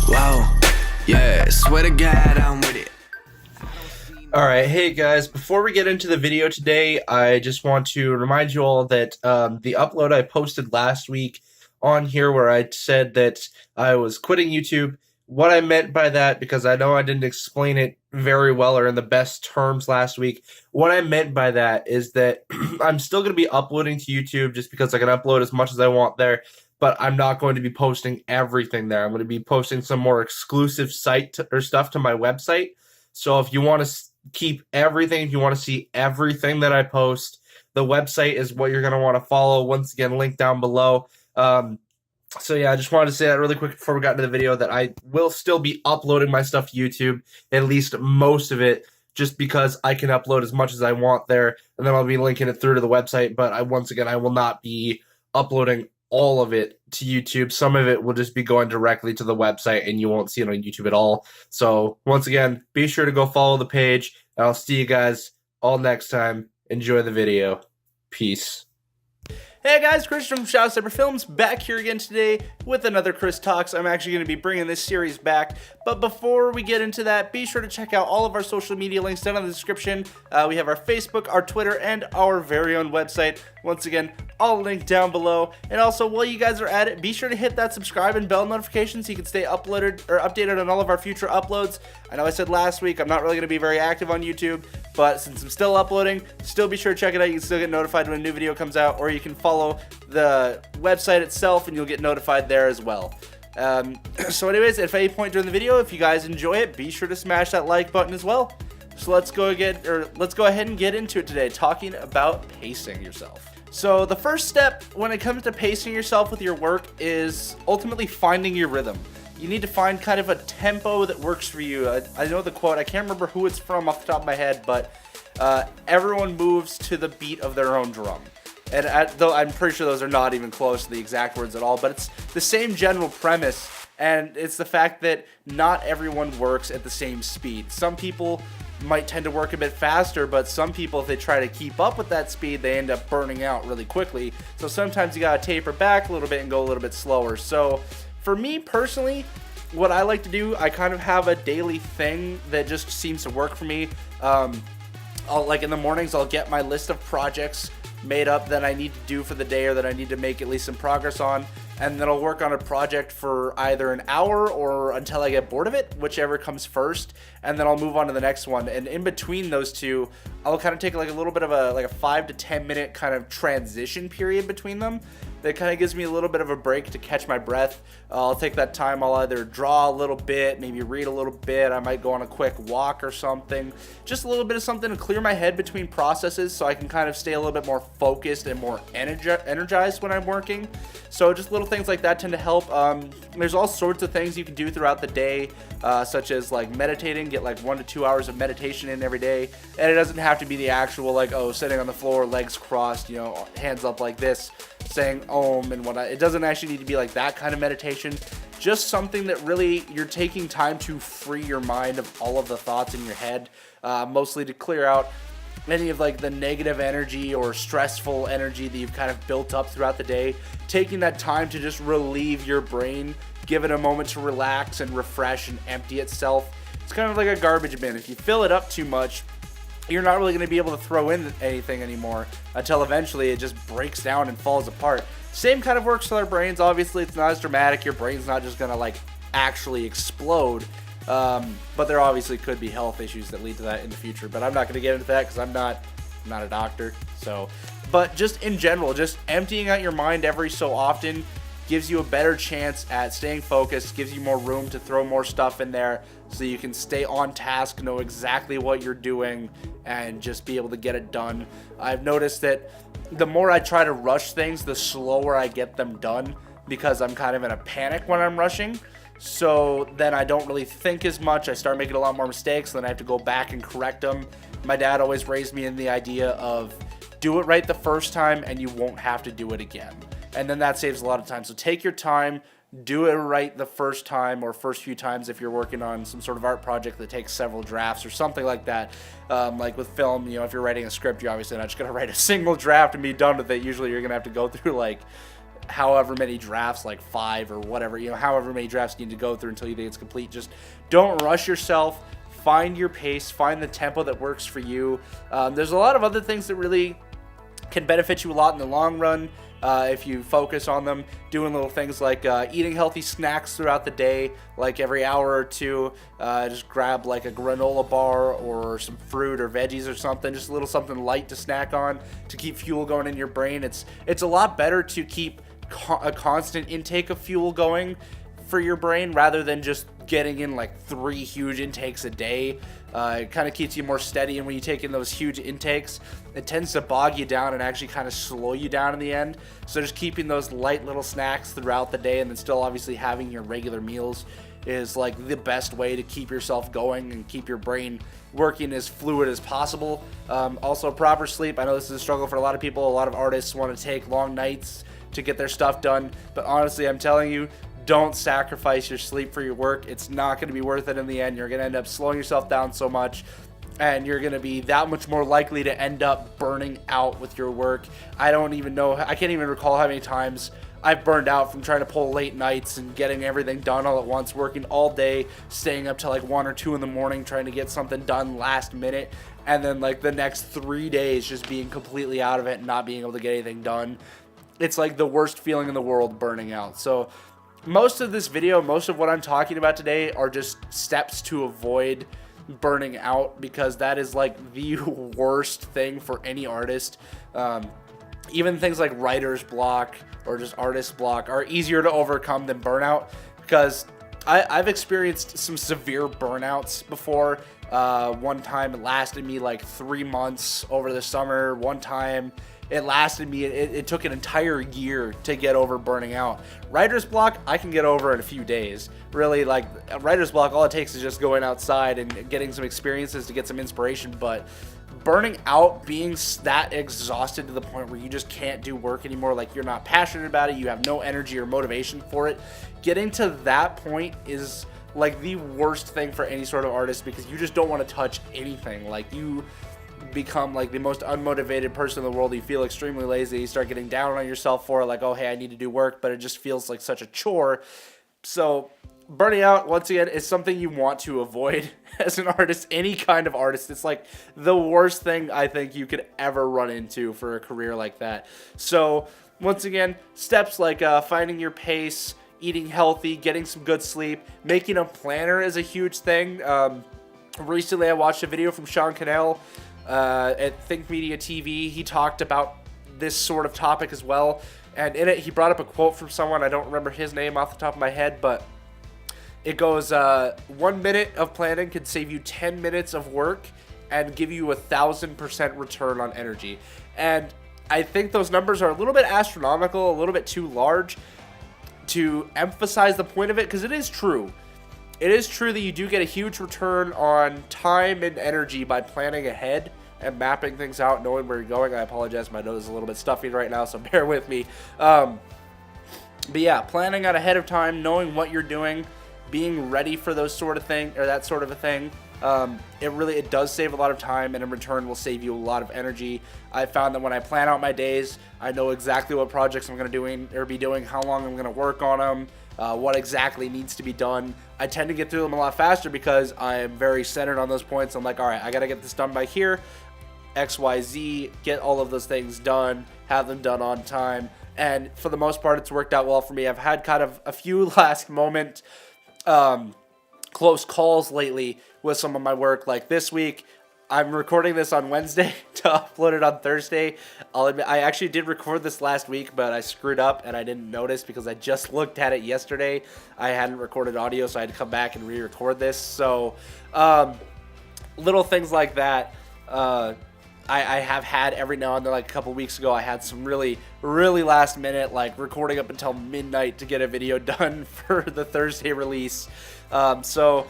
Wow, yeah, swear to God, I'm with it. Alright, hey guys, before we get into the video today, I just want to remind you all that the upload I posted last week on here where I said that I was quitting YouTube, what I meant by that, because I know I didn't explain it very well or in the best terms last week, what I meant by that is that I'm still going to be uploading to YouTube just because I can upload as much as I want there, but I'm not going to be posting everything there. I'm going to be posting some more exclusive or stuff to my website. So if you want to keep everything, if you want to see everything that I post, the website is what you're going to want to follow. Once again, link down below. So yeah, I just wanted to say that really quick before we got into the video that I will still be uploading my stuff to YouTube, at least most of it, just because I can upload as much as I want there, and then I'll be linking it through to the website. But I will not be uploading all of it to YouTube. Some of it will just be going directly to the website and you won't see it on YouTube at all. So once again, be sure to go follow the page, and I'll see you guys all next time. Enjoy the video. Peace. Hey guys, Chris from Shadow Cyber Films back here again today with another Chris Talks. I'm actually going to be bringing this series back, but before we get into that, be sure to check out all of our social media links down in the description. We have our Facebook, our Twitter, and our very own website. Once again, all linked down below. And also, while you guys are at it, be sure to hit that subscribe and bell notification so you can stay updated on all of our future uploads. I know I said last week I'm not really going to be very active on YouTube, but since I'm still uploading, still be sure to check it out. You can still get notified when a new video comes out, or you can follow the website itself and you'll get notified there as well. So anyways, if at any point during the video, if you guys enjoy it, be sure to smash that like button as well. So let's go ahead and get into it today, talking about pacing yourself. So the first step when it comes to pacing yourself with your work is ultimately finding your rhythm. You need to find kind of a tempo that works for you. I know the quote, I can't remember who it's from off the top of my head, but everyone moves to the beat of their own drum. And though I'm pretty sure those are not even close to the exact words at all, but it's the same general premise, and it's the fact that not everyone works at the same speed. Some people might tend to work a bit faster, but some people, if they try to keep up with that speed, they end up burning out really quickly. So sometimes you gotta taper back a little bit and go a little bit slower. So for me personally, what I like to do, I kind of have a daily thing that just seems to work for me. Like in the mornings, I'll get my list of projects made up that I need to do for the day or that I need to make at least some progress on, and then I'll work on a project for either an hour or until I get bored of it, whichever comes first, and then I'll move on to the next one. And in between those two, I'll kind of take like a little bit of a 5 to 10 minute kind of transition period between them that kind of gives me a little bit of a break to catch my breath. I'll take that time, I'll either draw a little bit, maybe read a little bit, I might go on a quick walk or something, just a little bit of something to clear my head between processes so I can kind of stay a little bit more focused and more energized when I'm working. So just little things like that tend to help. There's all sorts of things you can do throughout the day, such as like meditating, get like 1 to 2 hours of meditation in every day, and it doesn't have to be the actual like, oh, sitting on the floor, legs crossed, you know, hands up like this, saying Om and whatnot. It doesn't actually need to be like that kind of meditation. Just something that really you're taking time to free your mind of all of the thoughts in your head, mostly to clear out any of like the negative energy or stressful energy that you've kind of built up throughout the day. Taking that time to just relieve your brain, give it a moment to relax and refresh and empty itself. It's kind of like a garbage bin. If you fill it up too much, you're not really going to be able to throw in anything anymore until eventually it just breaks down and falls apart. Same kind of works with our brains. Obviously, it's not as dramatic. Your brain's not just going to like actually explode. But there obviously could be health issues that lead to that in the future. But I'm not going to get into that because I'm not a doctor. So, but just in general, just emptying out your mind every so often gives you a better chance at staying focused, gives you more room to throw more stuff in there so you can stay on task, know exactly what you're doing, and just be able to get it done. I've noticed that the more I try to rush things, the slower I get them done because I'm kind of in a panic when I'm rushing. So then I don't really think as much. I start making a lot more mistakes, then I have to go back and correct them. My dad always raised me in the idea of do it right the first time and you won't have to do it again. And then that saves a lot of time. So take your time, do it right the first time or first few times if you're working on some sort of art project that takes several drafts or something like that. Like with film, you know, if you're writing a script, you're obviously not just going to write a single draft and be done with it. Usually you're going to have to go through like however many drafts, like 5 or whatever, however many drafts you need to go through until you think it's complete. Just don't rush yourself. Find your pace, find the tempo that works for you. There's a lot of other things that really can benefit you a lot in the long run if you focus on them. Doing little things like eating healthy snacks throughout the day, like every hour or two. Just grab like a granola bar or some fruit or veggies or something. Just a little something light to snack on to keep fuel going in your brain. It's a lot better to keep a constant intake of fuel going for your brain rather than just getting in like 3 huge intakes a day. It kind of keeps you more steady, and when you take in those huge intakes, it tends to bog you down and actually kind of slow you down in the end. So just keeping those light little snacks throughout the day and then still obviously having your regular meals is like the best way to keep yourself going and keep your brain working as fluid as possible. Also, proper sleep. I know this is a struggle for a lot of people. A lot of artists want to take long nights to get their stuff done, but honestly, I'm telling you, don't sacrifice your sleep for your work. It's not going to be worth it in the end. You're going to end up slowing yourself down so much, and you're going to be that much more likely to end up burning out with your work. I can't even recall how many times I've burned out from trying to pull late nights and getting everything done all at once, working all day, staying up till like 1 or 2 in the morning trying to get something done last minute, and then like the next 3 days just being completely out of it and not being able to get anything done. It's like the worst feeling in the world, burning out. So most of this video, most of what I'm talking about today are just steps to avoid burning out, because that is like the worst thing for any artist. Even things like writer's block or just artist block are easier to overcome than burnout, because I've experienced some severe burnouts before. One time it lasted me like 3 months over the summer. One time it lasted me, it took an entire year to get over burning out. Writer's block, I can get over in a few days. Really, like, writer's block, all it takes is just going outside and getting some experiences to get some inspiration. But burning out, being that exhausted to the point where you just can't do work anymore, like you're not passionate about it, you have no energy or motivation for it, getting to that point is like the worst thing for any sort of artist, because you just don't want to touch anything. Like, you become like the most unmotivated person in the world. You feel extremely lazy. You start getting down on yourself for it, like, oh hey, I need to do work, but it just feels like such a chore. So burning out, once again, is something you want to avoid as an artist, any kind of artist. It's like the worst thing I think you could ever run into for a career like that. So once again, steps like finding your pace, eating healthy, getting some good sleep, making a planner is a huge thing. Recently I watched a video from Sean Cannell at Think Media TV. He talked about this sort of topic as well, and in it he brought up a quote from someone. I don't remember his name off the top of my head, but it goes, 1 minute of planning can save you 10 minutes of work and give you 1,000% return on energy. And I think those numbers are a little bit astronomical, a little bit too large to emphasize the point of it, because it is true. It is true that you do get a huge return on time and energy by planning ahead and mapping things out, knowing where you're going. I apologize, my nose is a little bit stuffy right now, so bear with me. But yeah, planning out ahead of time, knowing what you're doing, being ready for those sort of thing, or that sort of a thing. It does save a lot of time, and in return will save you a lot of energy. I found that when I plan out my days, I know exactly what projects I'm going to be doing, how long I'm going to work on them, what exactly needs to be done. I tend to get through them a lot faster because I am very centered on those points. I'm like, all right, I got to get this done by here, XYZ, get all of those things done, have them done on time. And for the most part, it's worked out well for me. I've had kind of a few last moment close calls lately with some of my work. Like this week, I'm recording this on Wednesday to upload it on Thursday. I'll admit, I actually did record this last week, but I screwed up and I didn't notice because I just looked at it yesterday. I hadn't recorded audio, so I had to come back and re-record this. So little things like that I have had every now and then. Like a couple weeks ago, I had some really, really last minute, like recording up until midnight to get a video done for the Thursday release. So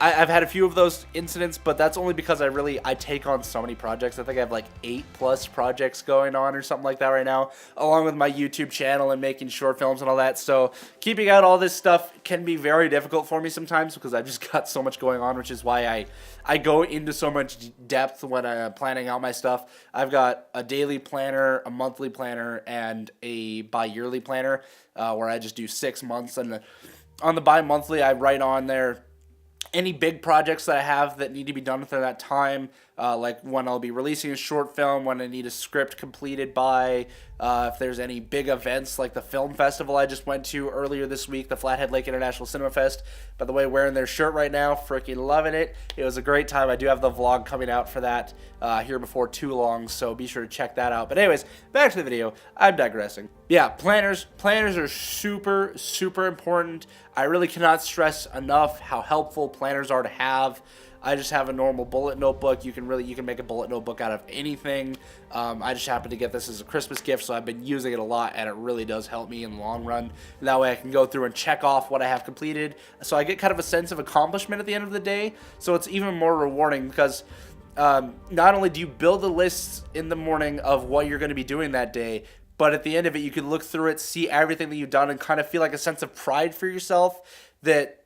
I've had a few of those incidents, but that's only because I take on so many projects. I think I have like 8+ projects going on or something like that right now, along with my YouTube channel and making short films and all that. So keeping out all this stuff can be very difficult for me sometimes because I've just got so much going on, which is why I go into so much depth when I'm planning out my stuff. I've got a daily planner, a monthly planner, and a bi-yearly planner where I just do 6 months. And on the bi-monthly, I write on there any big projects that I have that need to be done within that time, like when I'll be releasing a short film, when I need a script completed by, if there's any big events like the film festival I just went to earlier this week, the Flathead Lake International Cinema Fest. By the way, wearing their shirt right now, freaking loving it. It was a great time. I do have the vlog coming out for that here before too long, so be sure to check that out. But anyways, back to the video. I'm digressing. Yeah, planners are super, super important. I really cannot stress enough how helpful planners are to have. I just have a normal bullet notebook. You can make a bullet notebook out of anything. I just happened to get this as a Christmas gift, so I've been using it a lot, and it really does help me in the long run. And that way I can go through and check off what I have completed, so I get kind of a sense of accomplishment at the end of the day. So it's even more rewarding because not only do you build the lists in the morning of what you're going to be doing that day, but at the end of it, you can look through it, see everything that you've done, and kind of feel like a sense of pride for yourself that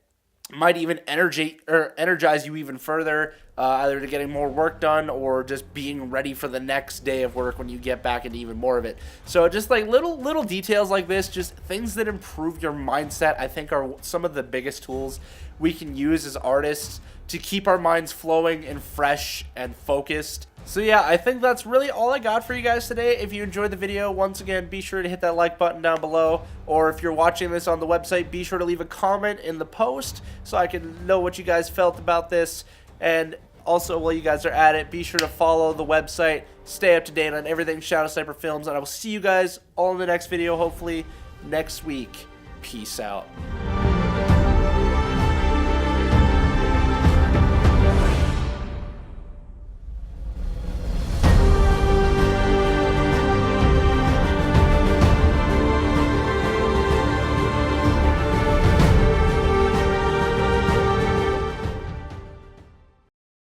might even energize you even further, either to getting more work done or just being ready for the next day of work when you get back into even more of it. So just like little details like this, just things that improve your mindset, I think are some of the biggest tools we can use as artists to keep our minds flowing and fresh and focused. So yeah, I think that's really all I got for you guys today. If you enjoyed the video, once again, be sure to hit that like button down below. Or if you're watching this on the website, be sure to leave a comment in the post so I can know what you guys felt about this. And also, while you guys are at it, be sure to follow the website, stay up to date on everything Shadow Sniper Films, and I will see you guys all in the next video, hopefully next week. Peace out.